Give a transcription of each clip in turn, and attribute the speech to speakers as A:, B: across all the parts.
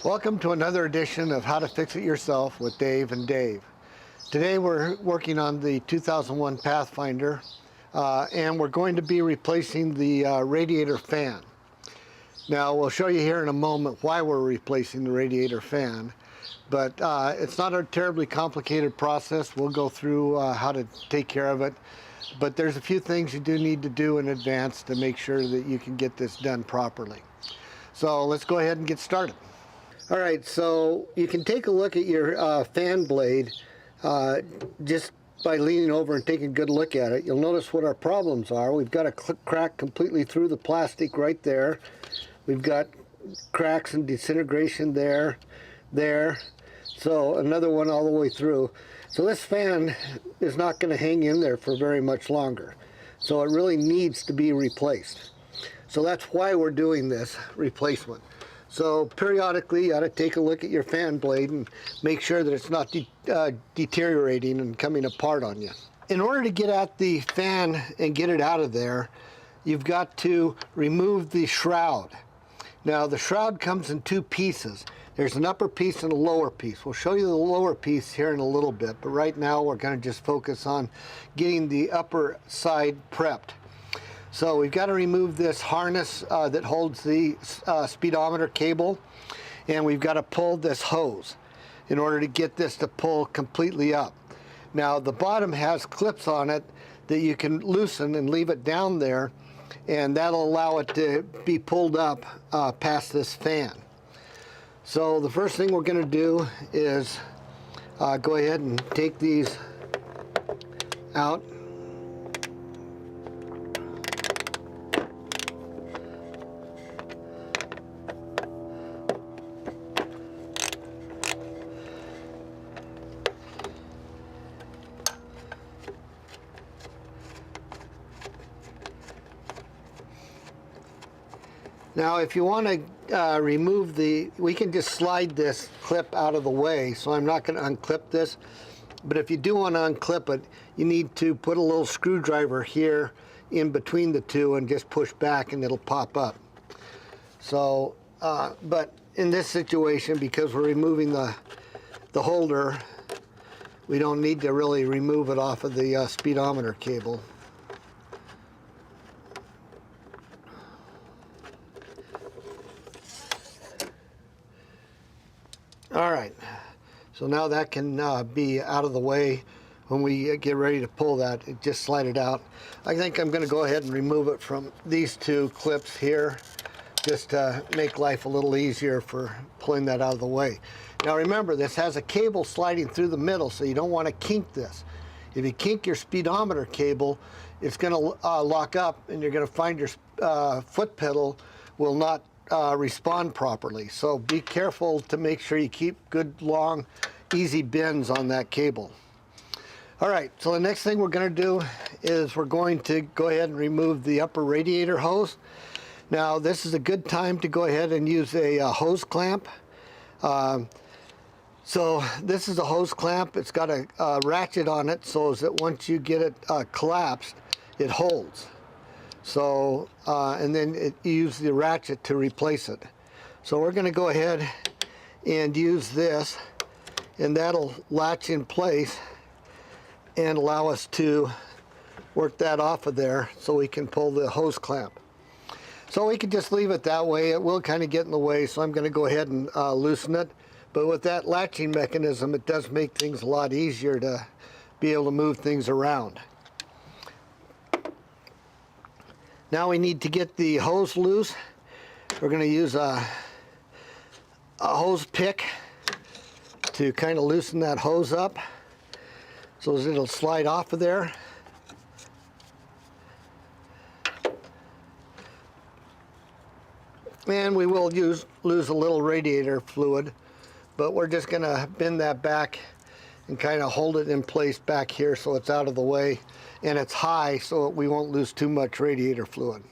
A: Welcome to another edition of How to Fix It Yourself with Dave and Dave. Today we're working on the 2001 Pathfinder and we're going to be replacing the radiator fan. Now we'll show you here in a moment why we're replacing the radiator fan, but it's not a terribly complicated process. We'll go through how to take care of it, but there's a few things you do need to do in advance to make sure that you can get this done properly. So let's go ahead and get started. All right, so you can take a look at your fan blade just by leaning over and taking a good look at it. You'll notice what our problems are. We've got a crack completely through the plastic right there. We've got cracks and disintegration there. So another one all the way through. So this fan is not going to hang in there for very much longer. So it really needs to be replaced. So that's why we're doing this replacement. So periodically you ought to take a look at your fan blade and make sure that it's not deteriorating and coming apart on you. In order to get at the fan and get it out of there, you've got to remove the shroud. Now the shroud comes in two pieces. There's an upper piece and a lower piece. We'll show you the lower piece here in a little bit, but right now we're going to just focus on getting the upper side prepped. So we've got to remove this harness that holds the speedometer cable, and we've got to pull this hose in order to get this to pull completely up. Now the bottom has clips on it that you can loosen and leave it down there, and that'll allow it to be pulled up past this fan. So the first thing we're going to do is go ahead and take these out. Now if you want to remove we can just slide this clip out of the way, so I'm not going to unclip this, but if you do want to unclip it, you need to put a little screwdriver here in between the two and just push back and it'll pop up. So, but in this situation, because we're removing the holder, we don't need to really remove it off of the speedometer cable. All right, so now that can be out of the way. When we get ready to pull that, just slide it out. I think I'm going to go ahead and remove it from these two clips here, just to make life a little easier for pulling that out of the way. Now remember, this has a cable sliding through the middle, so you don't want to kink this. If you kink your speedometer cable, it's going to lock up, and you're going to find your foot pedal will not respond properly. So be careful to make sure you keep good, long, easy bends on that cable. All right, so the next thing we're going to do is we're going to go ahead and remove the upper radiator hose. Now this is a good time to go ahead and use a hose clamp. So this is a hose clamp. It's got a ratchet on it so that once you get it collapsed, it holds. So, and then you use the ratchet to replace it. So we're going to go ahead and use this, and that'll latch in place and allow us to work that off of there so we can pull the hose clamp. So we can just leave it that way. It will kind of get in the way, so I'm going to go ahead and loosen it. But with that latching mechanism, it does make things a lot easier to be able to move things around. Now we need to get the hose loose. We're going to use a hose pick to kind of loosen that hose up so that it'll slide off of there. And we will lose a little radiator fluid, but we're just going to bend that back and kind of hold it in place back here so it's out of the way. And it's high so we won't lose too much radiator fluid.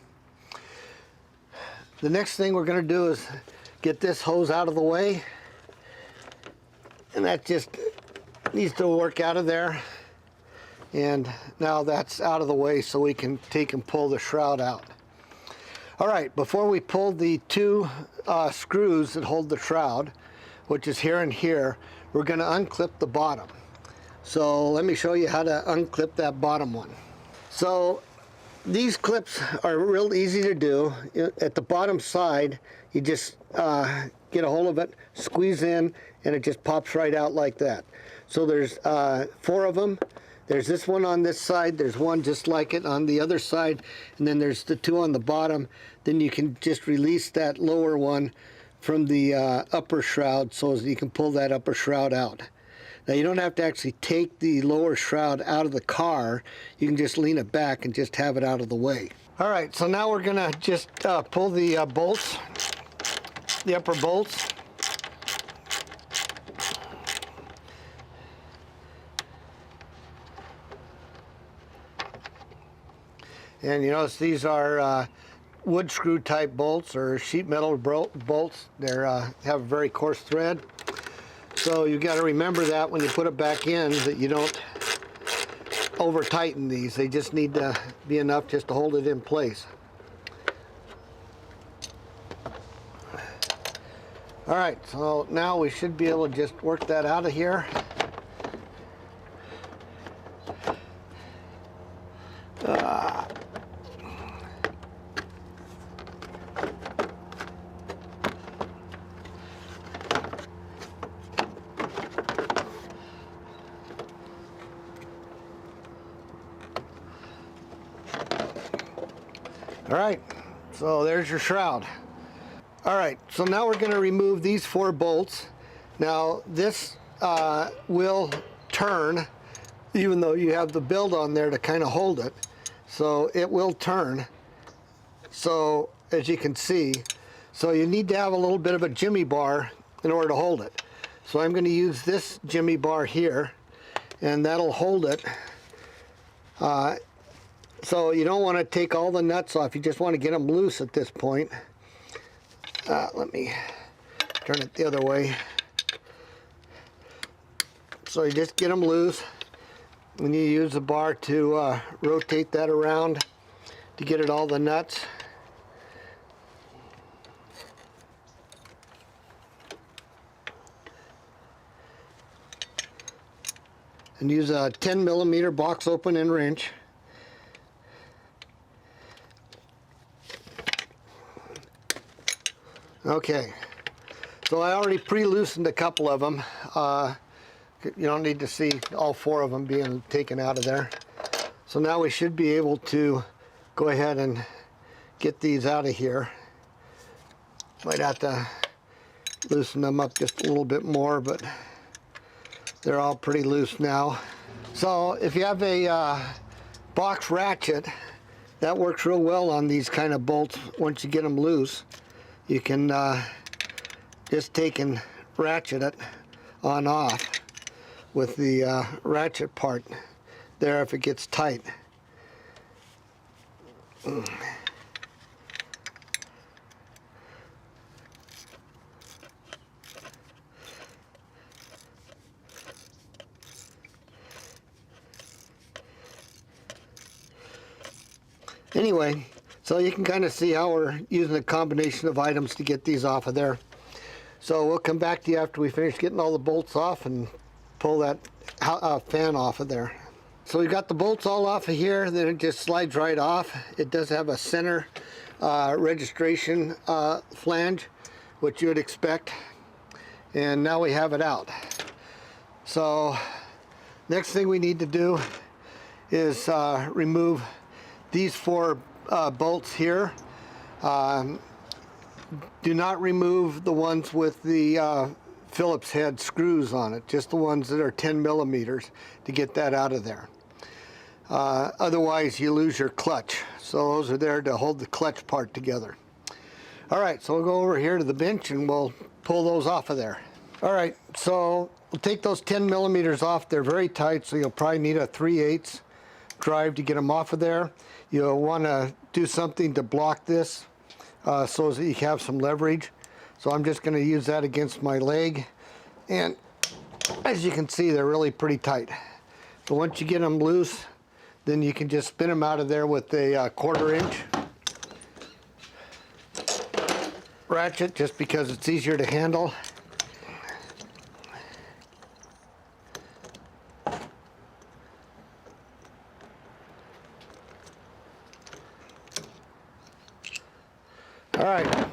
A: The next thing we're going to do is get this hose out of the way, and that just needs to work out of there. And now that's out of the way so we can take and pull the shroud out. All right, before we pull the two screws that hold the shroud, which is here and here, we're going to unclip the bottom. So let me show you how to unclip that bottom one. So these clips are real easy to do. At the bottom side, you just get a hold of it, squeeze in, and it just pops right out like that. So there's 4 of them. There's this one on this side, there's one just like it on the other side, and then there's the 2 on the bottom. Then you can just release that lower one from the upper shroud so that you can pull that upper shroud out. Now you don't have to actually take the lower shroud out of the car, you can just lean it back and just have it out of the way. Alright, so now we're going to just pull the bolts, the upper bolts. And you notice these are wood screw type bolts or sheet metal bolts. They have a very coarse thread. So you got to remember that when you put it back in, that you don't over tighten these. They just need to be enough just to hold it in place. All right, so now we should be able to just work that out of here. All right, so there's your shroud. All right, so now we're going to remove these 4 bolts. Now this will turn, even though you have the build on there to kind of hold it. So it will turn. So as you can see, so you need to have a little bit of a jimmy bar in order to hold it. So I'm going to use this jimmy bar here, and that'll hold it. So you don't want to take all the nuts off, you just want to get them loose at this point. Let me turn it the other way. So you just get them loose, and you use the bar to rotate that around to get it all the nuts. And use a 10mm box open and wrench. Okay, so I already pre-loosened a couple of them. You don't need to see all 4 of them being taken out of there. So now we should be able to go ahead and get these out of here. Might have to loosen them up just a little bit more, but they're all pretty loose now. So if you have a box ratchet, that works real well on these kind of bolts. Once you get them loose, you can just take and ratchet it on off with the ratchet part there if it gets tight. Anyway, so you can kind of see how we're using a combination of items to get these off of there. So we'll come back to you after we finish getting all the bolts off and pull that fan off of there. So we've got the bolts all off of here, then it just slides right off. It does have a center registration flange, which you would expect. And now we have it out. So next thing we need to do is remove these 4 bolts here. Do not remove the ones with the Phillips head screws on it, just the ones that are 10mm to get that out of there. Otherwise you lose your clutch. So those are there to hold the clutch part together. Alright, so we'll go over here to the bench and we'll pull those off of there. Alright, so we'll take those 10mm off. They're very tight, so you'll probably need a 3/8 drive to get them off of there. You'll want to do something to block this so that you have some leverage. So I'm just going to use that against my leg, and as you can see, they're really pretty tight. So once you get them loose, then you can just spin them out of there with a 1/4 inch. ratchet just because it's easier to handle. All right,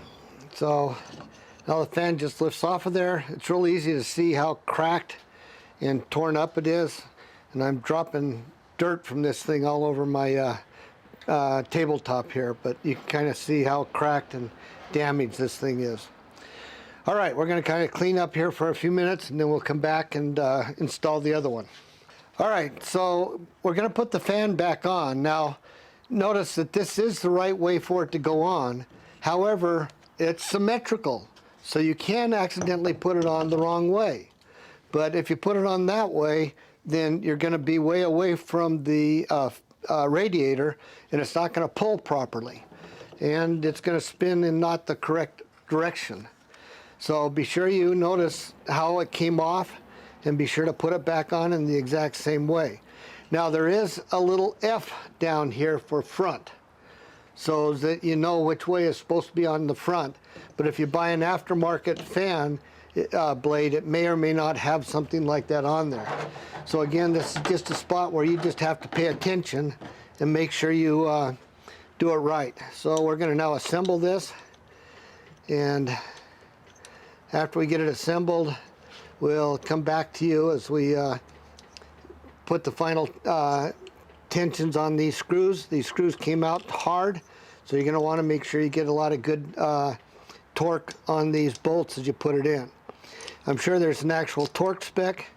A: so now the fan just lifts off of there. It's really easy to see how cracked and torn up it is. And I'm dropping dirt from this thing all over my tabletop here, but you can kind of see how cracked and damaged this thing is. All right, we're going to kind of clean up here for a few minutes and then we'll come back and install the other one. All right, so we're going to put the fan back on. Now, notice that this is the right way for it to go on. However, it's symmetrical, so you can accidentally put it on the wrong way. But if you put it on that way, then you're going to be way away from the radiator, and it's not going to pull properly. And it's going to spin in not the correct direction. So be sure you notice how it came off, and be sure to put it back on in the exact same way. Now there is a little F down here for front, so that you know which way is supposed to be on the front. But if you buy an aftermarket fan blade, it may or may not have something like that on there. So again, this is just a spot where you just have to pay attention and make sure you do it right. So we're going to now assemble this, and after we get it assembled, we'll come back to you as we put the final tensions on these screws. These screws came out hard, so you're going to want to make sure you get a lot of good torque on these bolts as you put it in. I'm sure there's an actual torque spec.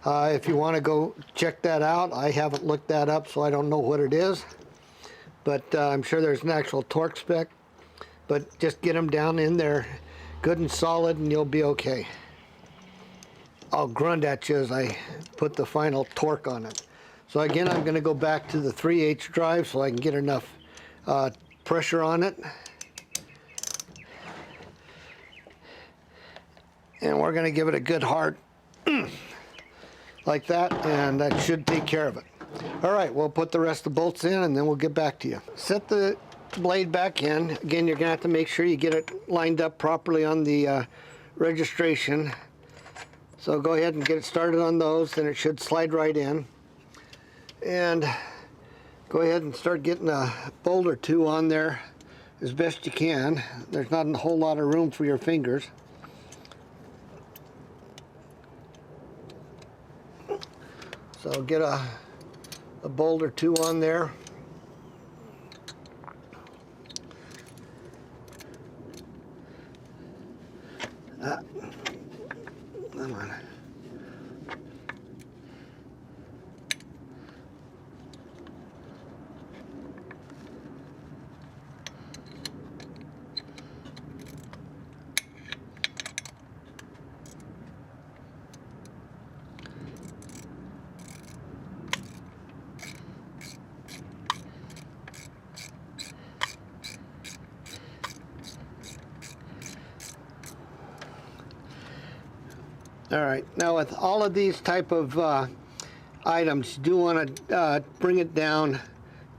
A: If you want to go check that out, I haven't looked that up, so I don't know what it is. But I'm sure there's an actual torque spec. But just get them down in there good and solid and you'll be okay. I'll grunt at you as I put the final torque on it. So again, I'm going to go back to the 3/8 drive so I can get enough pressure on it. And we're going to give it a good hard like that, and that should take care of it. All right, we'll put the rest of the bolts in and then we'll get back to you. Set the blade back in. Again, you're going to have to make sure you get it lined up properly on the registration. So go ahead and get it started on those, then it should slide right in. And go ahead and start getting a bolt or two on there as best you can. There's not a whole lot of room for your fingers. So get a bolt or two on there. Come on. All right, now with all of these type of items, you do want to bring it down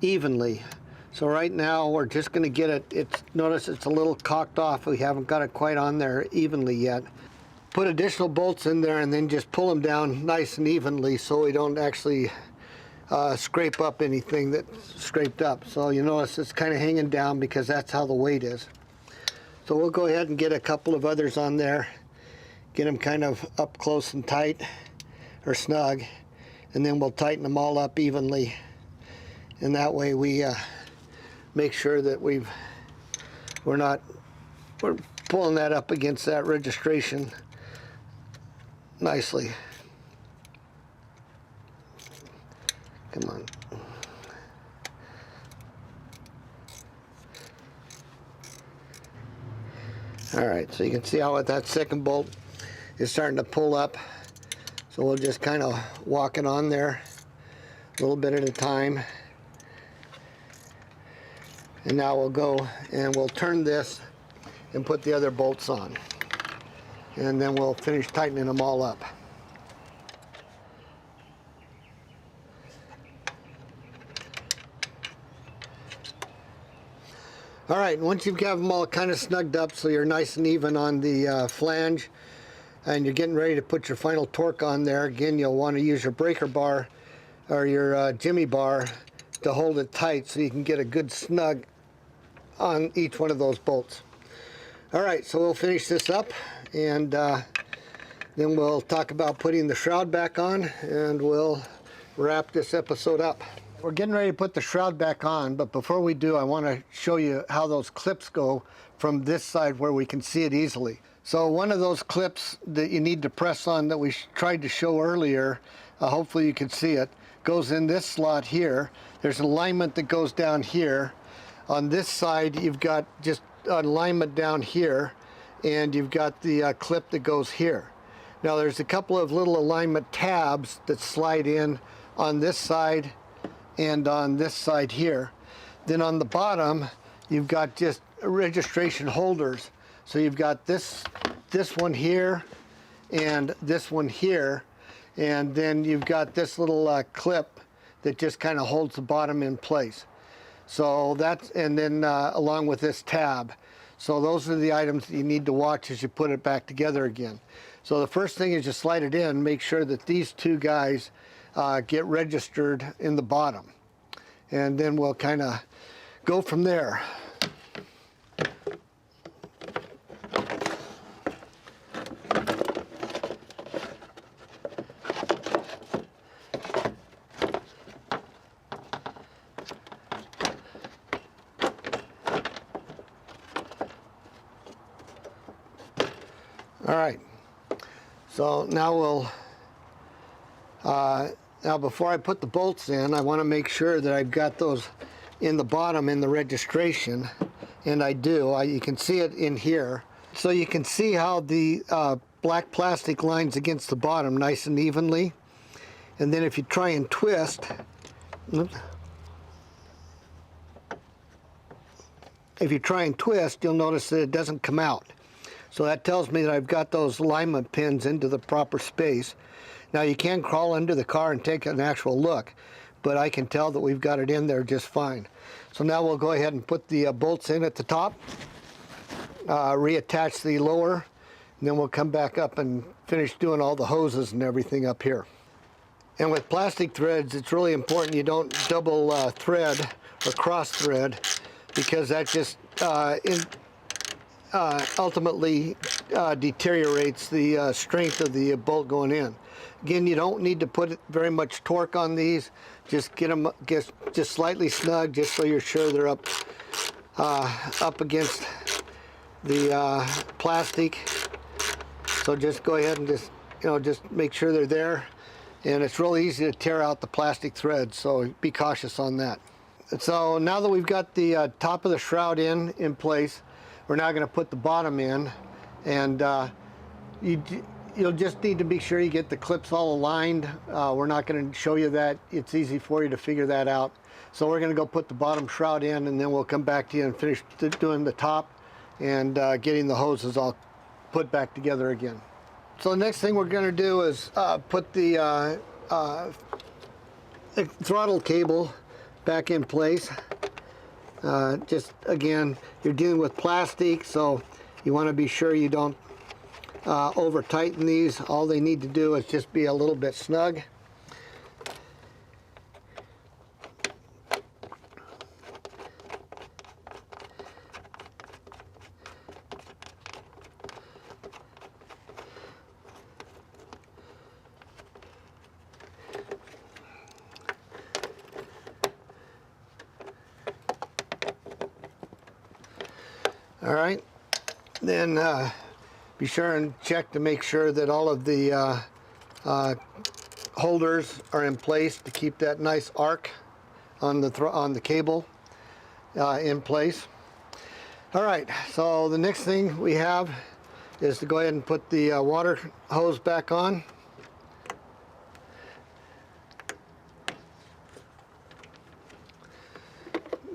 A: evenly. So right now we're just going to get it, notice it's a little cocked off. We haven't got it quite on there evenly yet. Put additional bolts in there and then just pull them down nice and evenly so we don't actually scrape up anything that's scraped up. So you notice it's kind of hanging down because that's how the weight is. So we'll go ahead and get a couple of others on there. Get them kind of up close and tight or snug, and then we'll tighten them all up evenly, and that way we make sure that we're pulling that up against that registration nicely. Come on. All right, so you can see how that second bolt is starting to pull up. So we'll just kind of walk it on there a little bit at a time. And now we'll go and we'll turn this and put the other bolts on. And then we'll finish tightening them all up. All right, once you've got them all kind of snugged up so you're nice and even on the flange, and you're getting ready to put your final torque on there, again, you'll want to use your breaker bar or your jimmy bar to hold it tight so you can get a good snug on each one of those bolts. All right, so we'll finish this up, and then we'll talk about putting the shroud back on, and we'll wrap this episode up. We're getting ready to put the shroud back on, but before we do, I want to show you how those clips go from this side where we can see it easily. So one of those clips that you need to press on that we tried to show earlier, hopefully you can see it, goes in this slot here. There's an alignment that goes down here. On this side, you've got just alignment down here, and you've got the clip that goes here. Now there's a couple of little alignment tabs that slide in on this side and on this side here. Then on the bottom, you've got just registration holders. So you've got this one here and this one here, and then you've got this little clip that just kind of holds the bottom in place. So that's, and then along with this tab. So those are the items that you need to watch as you put it back together again. So the first thing is you slide it in, make sure that these two guys get registered in the bottom. And then we'll kind of go from there. All right, so now we'll, now before I put the bolts in, I want to make sure that I've got those in the bottom in the registration, and I do. You can see it in here. So you can see how the black plastic lines against the bottom nice and evenly. And then if you try and twist, you'll notice that it doesn't come out. So that tells me that I've got those alignment pins into the proper space. Now you can crawl under the car and take an actual look, but I can tell that we've got it in there just fine. So now we'll go ahead and put the bolts in at the top, reattach the lower, and then we'll come back up and finish doing all the hoses and everything up here. And with plastic threads, it's really important you don't double thread or cross thread, because that just ultimately deteriorates the strength of the bolt going in. Again, you don't need to put very much torque on these. Just get them just slightly snug, just so you're sure they're up against the plastic. So just go ahead and just make sure they're there. And it's really easy to tear out the plastic threads, so be cautious on that. So now that we've got the top of the shroud in place, we're now going to put the bottom in, and you'll just need to make sure you get the clips all aligned. We're not going to show you that. It's easy for you to figure that out. So we're going to go put the bottom shroud in, and then we'll come back to you and finish doing the top and getting the hoses all put back together again. So the next thing we're going to do is put the throttle cable back in place. Just again, you're dealing with plastic, so you want to be sure you don't over tighten these. All they need to do is just be a little bit snug. All right, then be sure and check to make sure that all of the holders are in place to keep that nice arc on the cable in place. All right, so the next thing we have is to go ahead and put the water hose back on.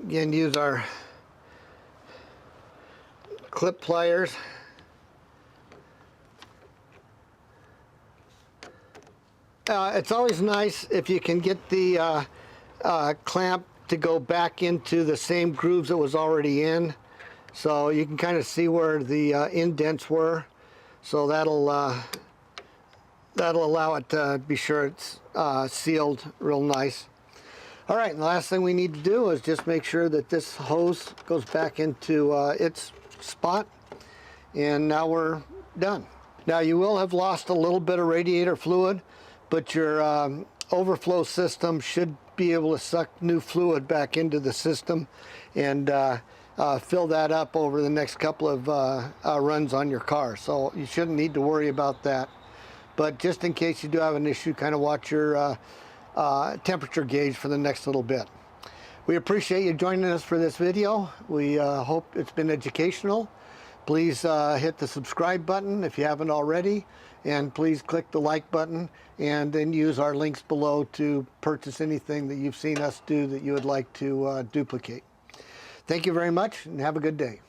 A: Again, use our clip pliers. It's always nice if you can get the clamp to go back into the same grooves it was already in. So you can kind of see where the indents were. So that'll allow it to be sure it's sealed real nice. All right, and the last thing we need to do is just make sure that this hose goes back into its spot, and now we're done. Now you will have lost a little bit of radiator fluid, but your overflow system should be able to suck new fluid back into the system and fill that up over the next couple of runs on your car. So you shouldn't need to worry about that. But just in case you do have an issue, kind of watch your temperature gauge for the next little bit. We appreciate you joining us for this video. We hope it's been educational. Please hit the subscribe button if you haven't already, and please click the like button, and then use our links below to purchase anything that you've seen us do that you would like to duplicate. Thank you very much, and have a good day.